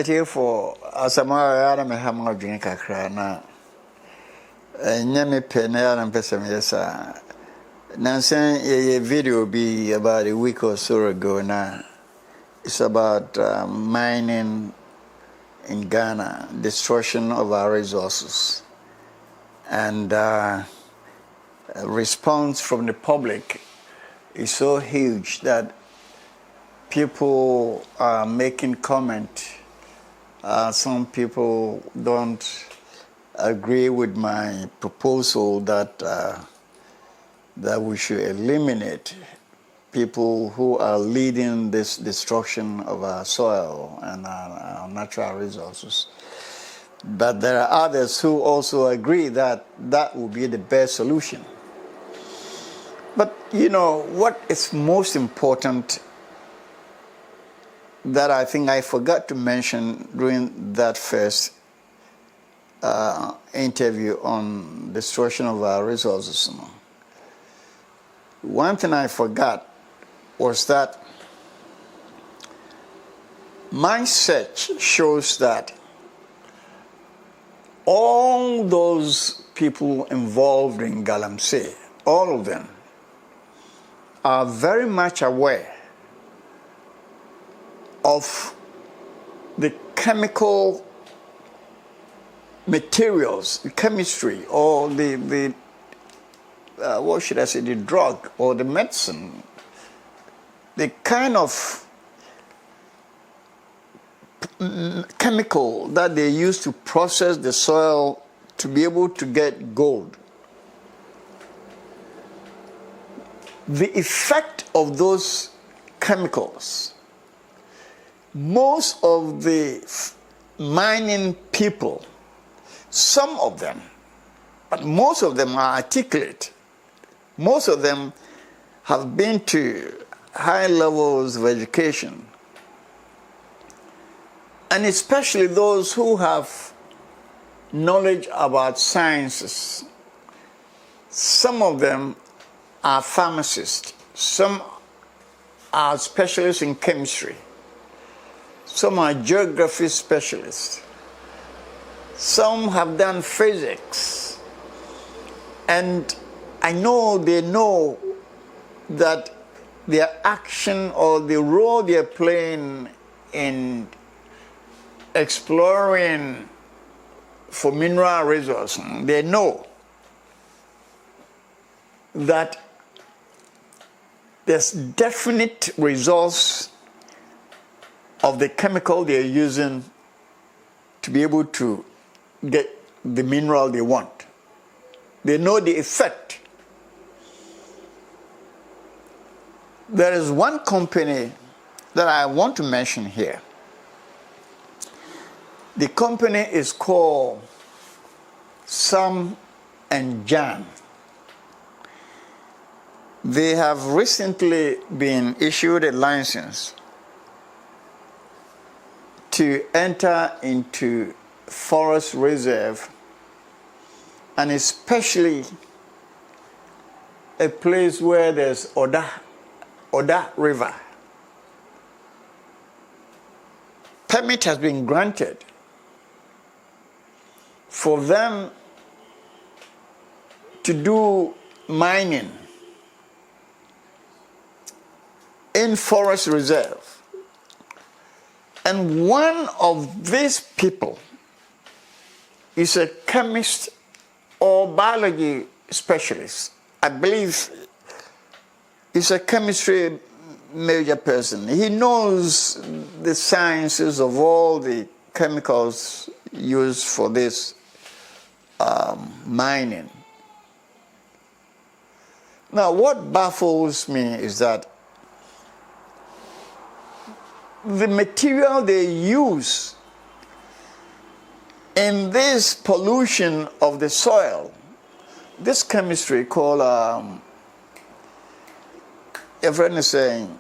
Here for Asamoah-Yaw me have more drink kakra na nyame pe na ya mpesem yesa nansen ye video be about a week or so ago now. It's about mining in Ghana, destruction of our resources, and response from the public is so huge that people are making comment. Some people don't agree with my proposal that that we should eliminate people who are leading this destruction of our soil and our natural resources. But there are others who also agree that that will be the best solution. But you know what is most important that I think I forgot to mention during that first interview on destruction of our resources. One thing I forgot was that my search shows that all those people involved in Galamsey, all of them, are very much aware of the chemical materials, the chemistry, or the what should I say, the drug or the medicine, the kind of chemical that they use to process the soil to be able to get gold. The effect of those chemicals, most of the mining people, some of them, but most of them are articulate. Most of them have been to high levels of education. And especially those who have knowledge about sciences. Some of them are pharmacists. Some are specialists in chemistry. Some are geography specialists. Some have done physics. And I know they know that their action or the role they're playing in exploring for mineral resources, they know that there's definite results of the chemical they're using to be able to get the mineral they want. They know the effect. There is one company that I want to mention here. The company is called Sam and Jan. They have recently been issued a license to enter into forest reserve, and especially a place where there's Oda River. Permit has been granted for them to do mining in forest reserve. And one of these people is a chemist or biology specialist. I believe he's a chemistry major person. He knows the sciences of all the chemicals used for this mining. Now, what baffles me is that the material they use in this pollution of the soil, this chemistry called, a friend is saying,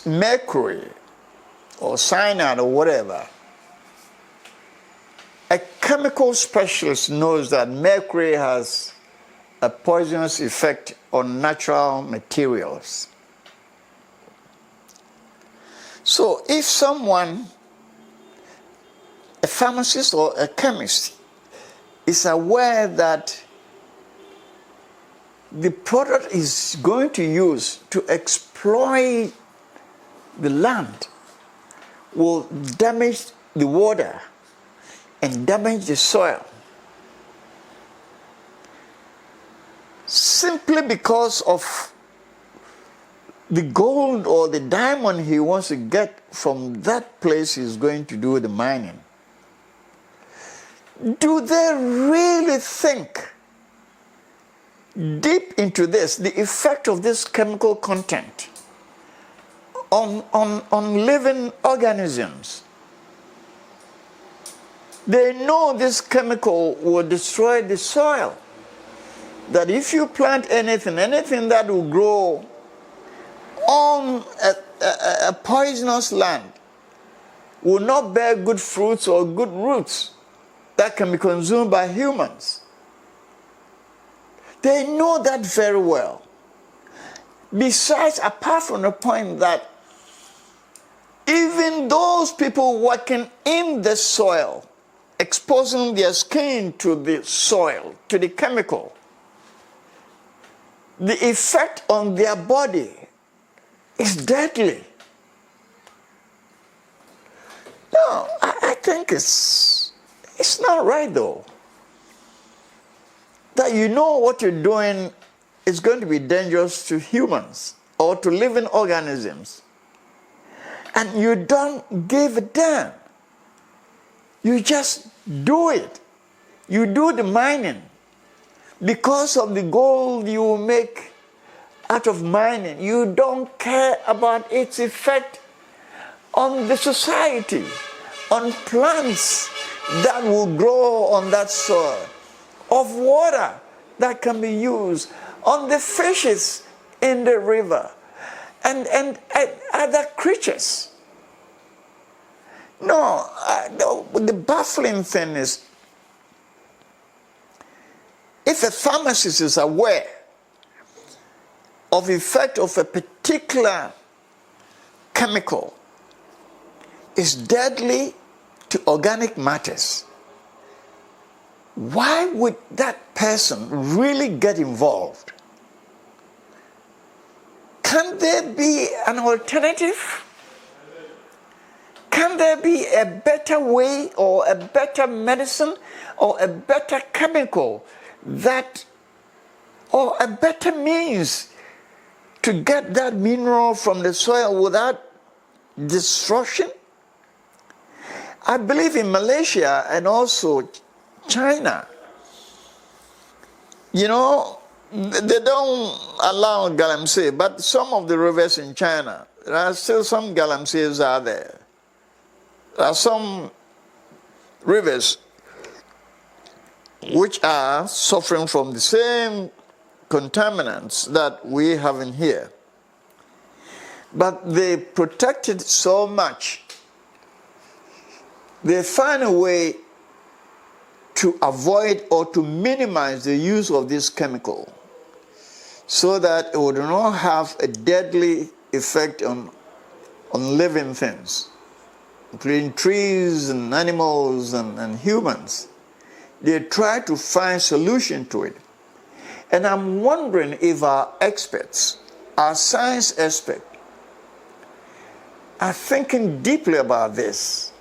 mercury or cyanide or whatever. A chemical specialist knows that mercury has a poisonous effect on natural materials. So if someone, a pharmacist or a chemist, is aware that the product is going to use to exploit the land will damage the water and damage the soil, simply because of the gold or the diamond he wants to get from that place he's going to do the mining, do they really think deep into this, the effect of this chemical content on living organisms? They know this chemical will destroy the soil. That if you plant anything that will grow on a poisonous land will not bear good fruits or good roots that can be consumed by humans. They know that very well. Besides, apart from the point that even those people working in the soil, exposing their skin to the soil, to the chemical, the effect on their body is deadly. No, I think it's not right, though. That you know what you're doing is going to be dangerous to humans or to living organisms, and you don't give a damn. You just do it. You do the mining because of the gold you will make out of mining. You don't care about its effect on the society, on plants that will grow on that soil, of water that can be used, on the fishes in the river, and other creatures. No, the baffling thing is, if a pharmacist is aware of the effect of a particular chemical is deadly to organic matters, why would that person really get involved? Can there be an alternative? Can there be a better way or a better medicine or a better chemical that, or a better means to get that mineral from the soil without destruction? I believe in Malaysia and also China, you know, they don't allow galamsey, but some of the rivers in China, there are still some galamseys out there. There are some rivers which are suffering from the same contaminants that we have in here. But they protect it so much. They find a way to avoid or to minimize the use of this chemical so that it would not have a deadly effect on living things, including trees and animals and humans. They try to find solution to it. And I'm wondering if our experts, our science experts, are thinking deeply about this.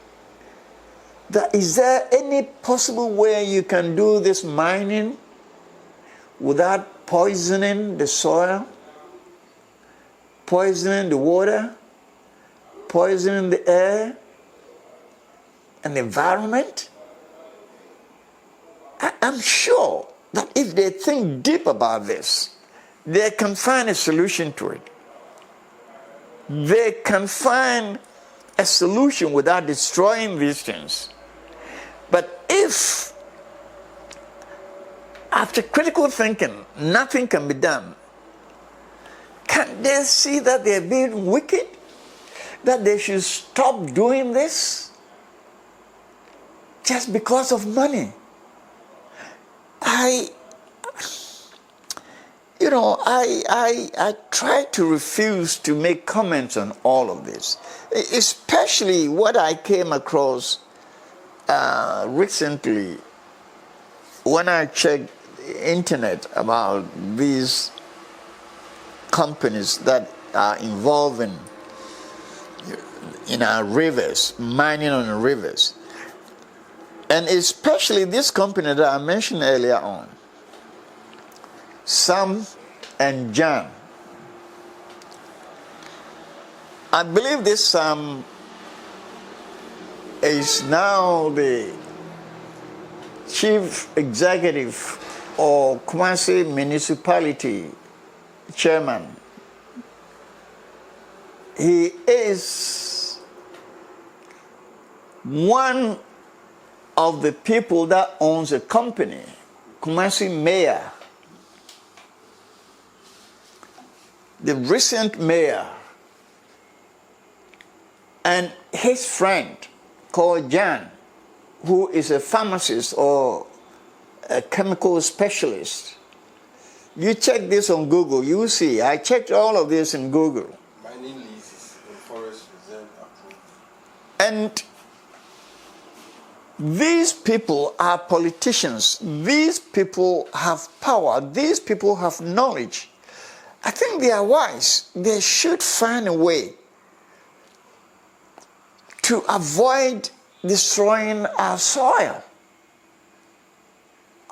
That is there any possible way you can do this mining without poisoning the soil, poisoning the water, poisoning the air and the environment? I'm sure that if they think deep about this, they can find a solution to it. They can find a solution without destroying these things. But if, after critical thinking, nothing can be done, can they see that they're being wicked? That they should stop doing this? Just because of money? You know, I try to refuse to make comments on all of this, especially what I came across recently when I checked the internet about these companies that are involved in our rivers, mining on the rivers. And especially this company that I mentioned earlier on, Sam and Jan. I believe this Sam is now the chief executive or Kumasi municipality chairman. He is one of the people that owns a company, Kumasi mayor. The recent mayor and his friend called Jan, who is a pharmacist or a chemical specialist. You check this on Google, you see. I checked all of this in Google. Mining leases in forest reserve approved. And these people are politicians. These people have power. These people have knowledge. I think they are wise. They should find a way to avoid destroying our soil,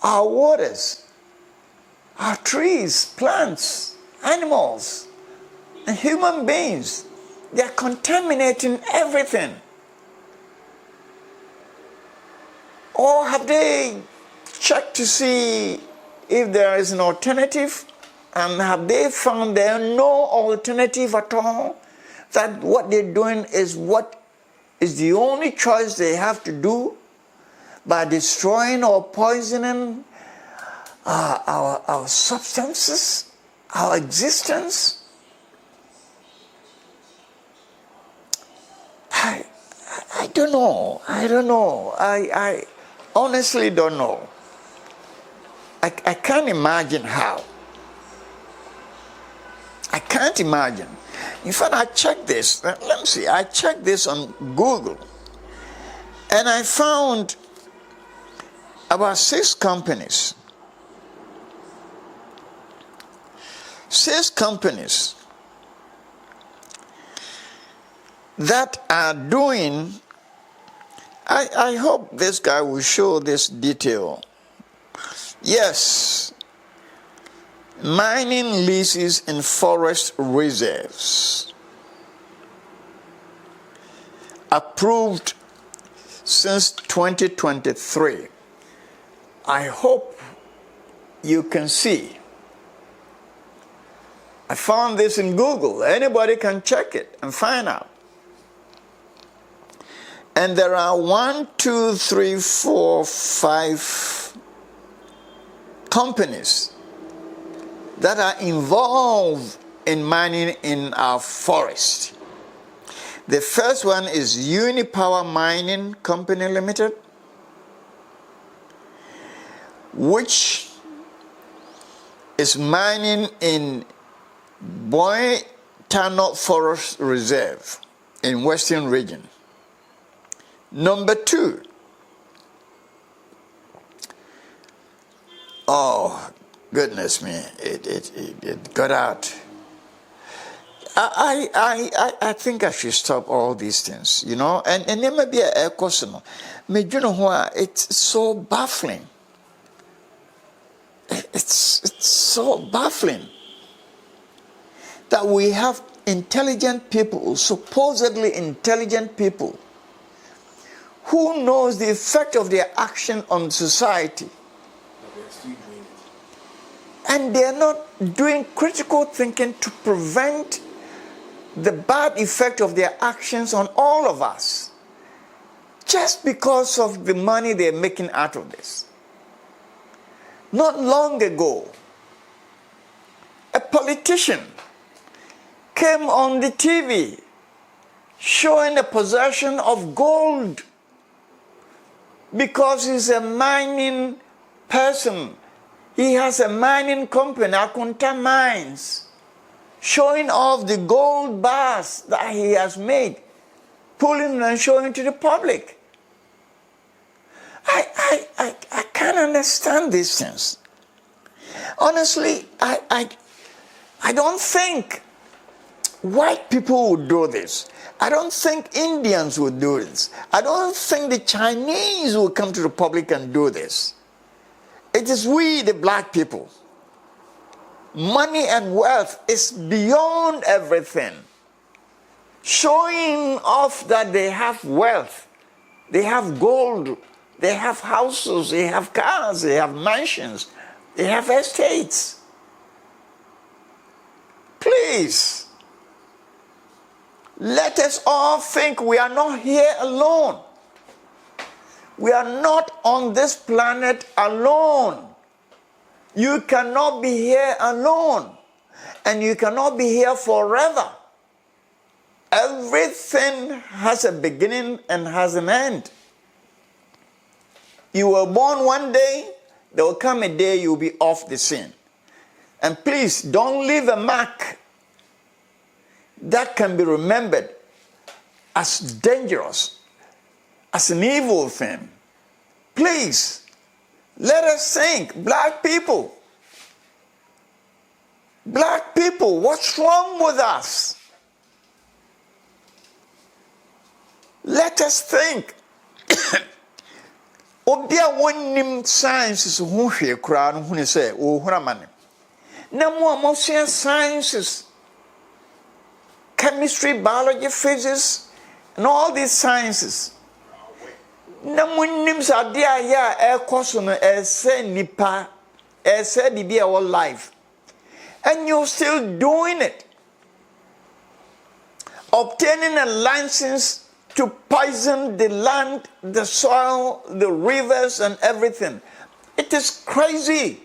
our waters, our trees, plants, animals, and human beings. They are contaminating everything. Or have they checked to see if there is an alternative? And have they found there no alternative at all? That what they're doing is what is the only choice they have to do by destroying or poisoning our substances, our existence? I don't know. I don't know. I honestly don't know. I can't imagine how. I can't imagine. In fact, I checked this. Let me see. I checked this on Google. And I found about 6 companies. 6 companies that are doing, I hope this guy will show this detail. Yes, mining leases in forest reserves. Approved since 2023. I hope you can see. I found this in Google. Anybody can check it and find out. And there are 1, 2, 3, 4, 5 companies that are involved in mining in our forest. The first one is Unipower Mining Company Limited, which is mining in Boy-Tano Forest Reserve in Western Region. Number 2, oh goodness me, it got out. I think I should stop all these things, you know, and there may be a question. It's so baffling. It's so baffling that we have intelligent people, supposedly intelligent people, who knows the effect of their action on society. And they are not doing critical thinking to prevent the bad effect of their actions on all of us, just because of the money they're making out of this. Not long ago, a politician came on the TV showing the possession of gold because he's a mining person He has a mining company, Akunta Mines, showing off the gold bars that he has made, pulling and showing to the public. I can't understand these things. Honestly, I don't think white people would do this. I don't think Indians would do this. I don't think the Chinese will come to the public and do this. It is we, the black people. Money and wealth is beyond everything. Showing off that they have wealth, they have gold, they have houses, they have cars, they have mansions, they have estates. Please, let us all think we are not here alone. We are not on this planet alone. You cannot be here alone, and you cannot be here forever. Everything has a beginning and has an end. You were born one day, there will come a day you'll be off the scene. And please, don't leave a mark that can be remembered as dangerous, as an evil thing. Please, let us think, black people, what's wrong with us? Let us think. Obia wonim sciences ho hwe kra no hune say o hunamane. Na mo amosia sciences, chemistry, biology, physics, and all these sciences. Na mo nim sa dia ya e koso no e say nipa, e say bibi our life. And you're still doing it. Obtaining a license to poison the land, the soil, the rivers, and everything. It is crazy.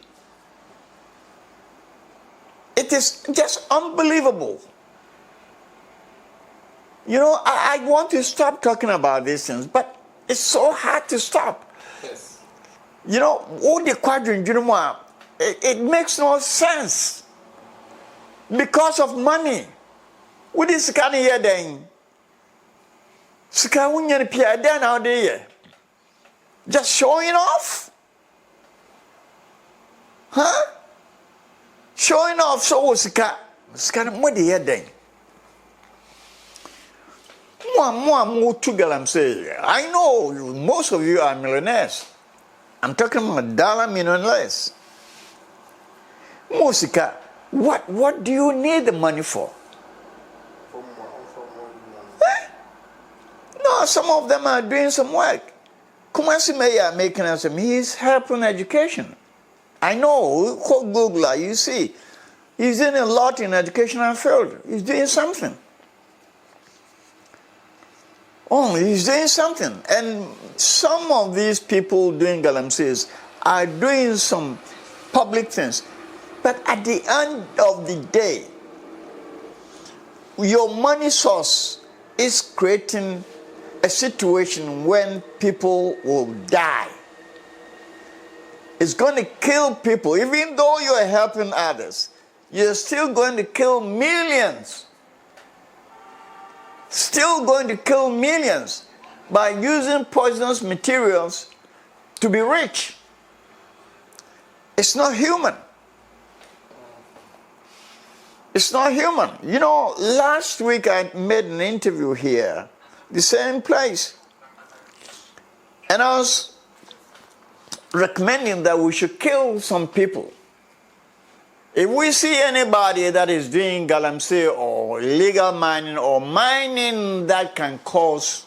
It is just unbelievable. You know, I want to stop talking about these things, but it's so hard to stop. Yes. You know, all the quadrant, it makes no sense. Because of money. What is kind of here then? Just showing off? Huh? Showing off so sika mo de then. I know most of you are millionaires. I'm talking about dollar millionaires. Musika, what do you need the money for? No, some of them are doing some work. Kumasi Mayor making us he's helping education. I know, call Google, you see. He's doing a lot in educational field. He's doing something. Oh, he's doing something. And some of these people doing galamsees are doing some public things. But at the end of the day, your money source is creating a situation when people will die. It's going to kill people. Even though you are helping others, you're still going to kill millions. Still going to kill millions by using poisonous materials to be rich. It's not human. It's not human. You know, last week I made an interview here, the same place. And I was recommending that we should kill some people. If we see anybody that is doing galamsey or illegal mining or mining that can cause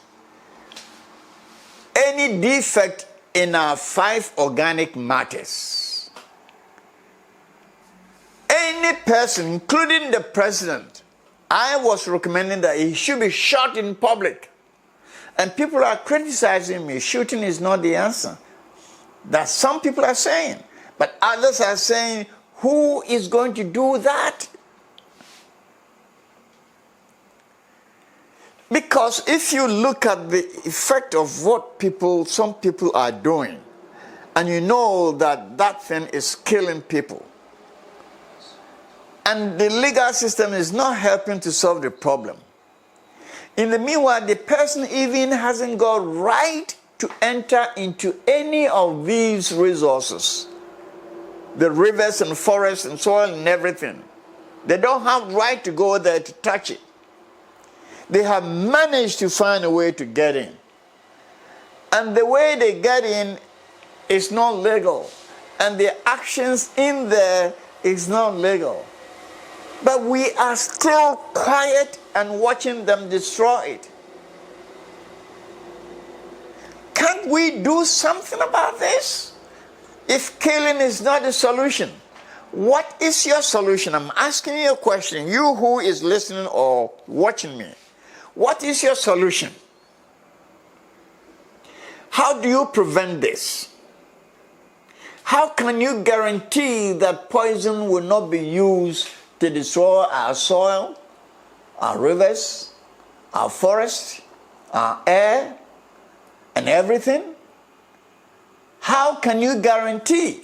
any defect in our 5 organic matters, any person, including the president, I was recommending that he should be shot in public. And people are criticizing me. Shooting is not the answer. That some people are saying. But others are saying, who is going to do that? Because if you look at the effect of what some people are doing, and you know that that thing is killing people, and the legal system is not helping to solve the problem. In the meanwhile, the person even hasn't got right to enter into any of these resources, the rivers and forests and soil and everything. They don't have right to go there to touch it. They have managed to find a way to get in. And the way they get in is not legal. And their actions in there is not legal. But we are still quiet and watching them destroy it. Can't we do something about this? If killing is not the solution, what is your solution? I'm asking you a question. You who is listening or watching me, what is your solution? How do you prevent this? How can you guarantee that poison will not be used to destroy our soil, our rivers, our forests, our air, and everything? How can you guarantee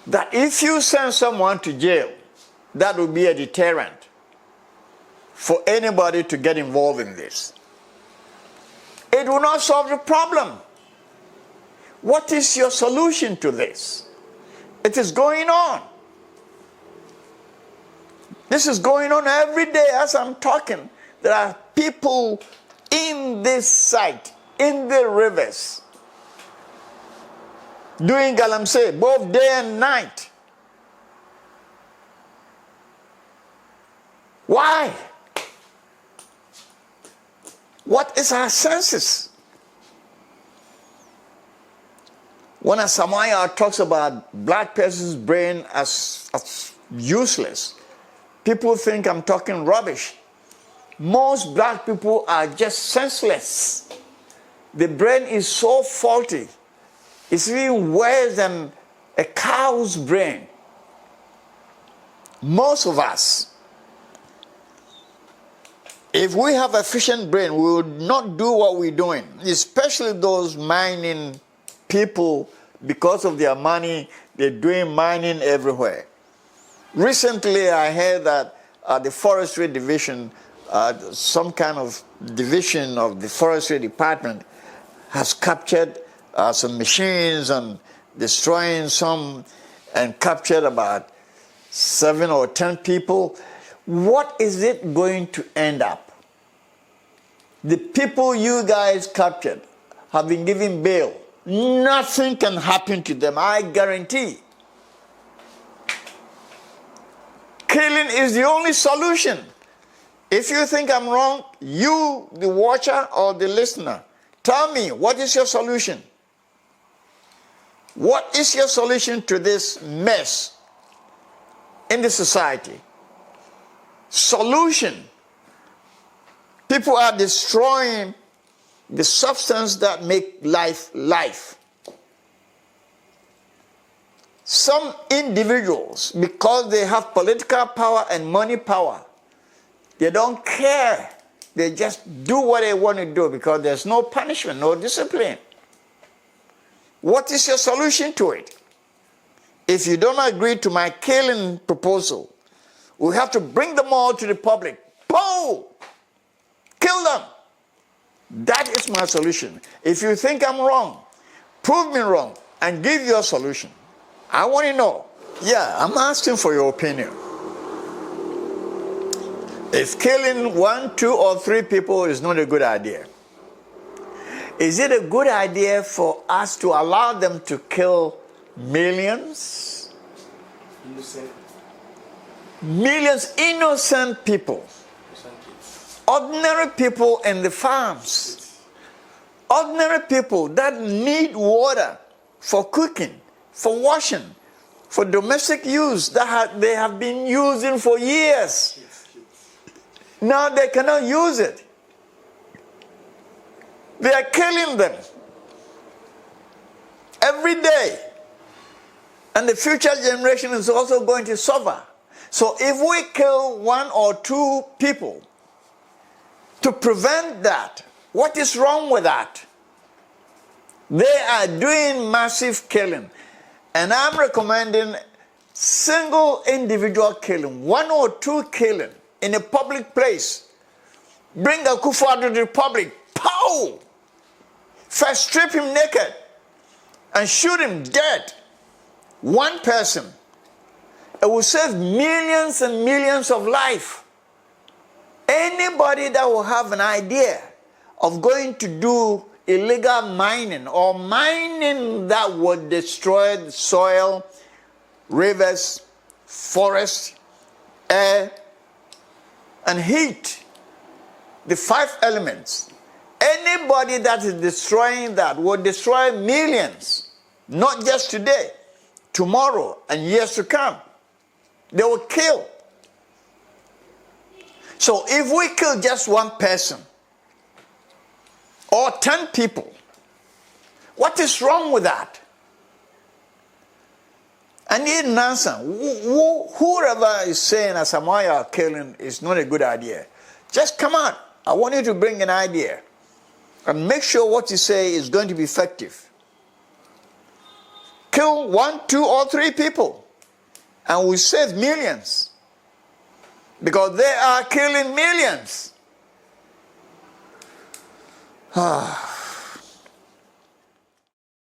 that if you send someone to jail, that will be a deterrent for anybody to get involved in this? It will not solve the problem. What is your solution to this? It is going on. This is going on every day as I'm talking. There are people in this site, in the rivers, doing galamsey both day and night. Why? What is our senses? When Asamoah-Yaw talks about black person's brain as useless, people think I'm talking rubbish. Most black people are just senseless. The brain is so faulty. It's even worse than a cow's brain. Most of us, if we have a efficient brain, we would not do what we're doing, especially those mining people. Because of their money, they're doing mining everywhere. Recently, I heard that the forestry division, some kind of division of the forestry department, has captured some machines and destroying some, and captured about 7 or 10 people. What is it going to end up? The people you guys captured have been given bail. Nothing can happen to them, I guarantee. Killing is the only solution. If you think I'm wrong, you, the watcher or the listener, tell me, what is your solution? What is your solution to this mess in the society? Solution. People are destroying the substance that make life life. Some individuals, because they have political power and money power, they don't care. They just do what they want to do because there's no punishment, no discipline. What is your solution to it? If you don't agree to my killing proposal, we have to bring them all to the public. Boom! Kill them. That is my solution. If you think I'm wrong, prove me wrong and give your solution. I want to know. Yeah, I'm asking for your opinion. If killing 1, 2, or 3 people is not a good idea, is it a good idea for us to allow them to kill millions? Innocent. Millions innocent people. Ordinary people in the farms. Ordinary people that need water for cooking, for washing, for domestic use that they have been using for years. Now they cannot use it. They are killing them every day. And the future generation is also going to suffer. So if we kill 1 or 2 people to prevent that, what is wrong with that? They are doing massive killing. And I'm recommending single individual killing, 1 or 2 killing in a public place. Bring Akufo-Addo to the republic. Pow! First strip him naked and shoot him dead. One person. It will save millions and millions of lives. Anybody that will have an idea of going to do illegal mining or mining that would destroy the soil, rivers, forests, air, and heat, the 5 elements. Anybody that is destroying that will destroy millions, not just today, tomorrow, and years to come. They will kill. So if we kill just one person or 10 people, what is wrong with that? I need an answer. Whoever is saying Asamoah-Yaw killing is not a good idea, just come out. I want you to bring an idea and make sure what you say is going to be effective. Kill 1, 2, or 3 people and we save millions, because they are killing millions.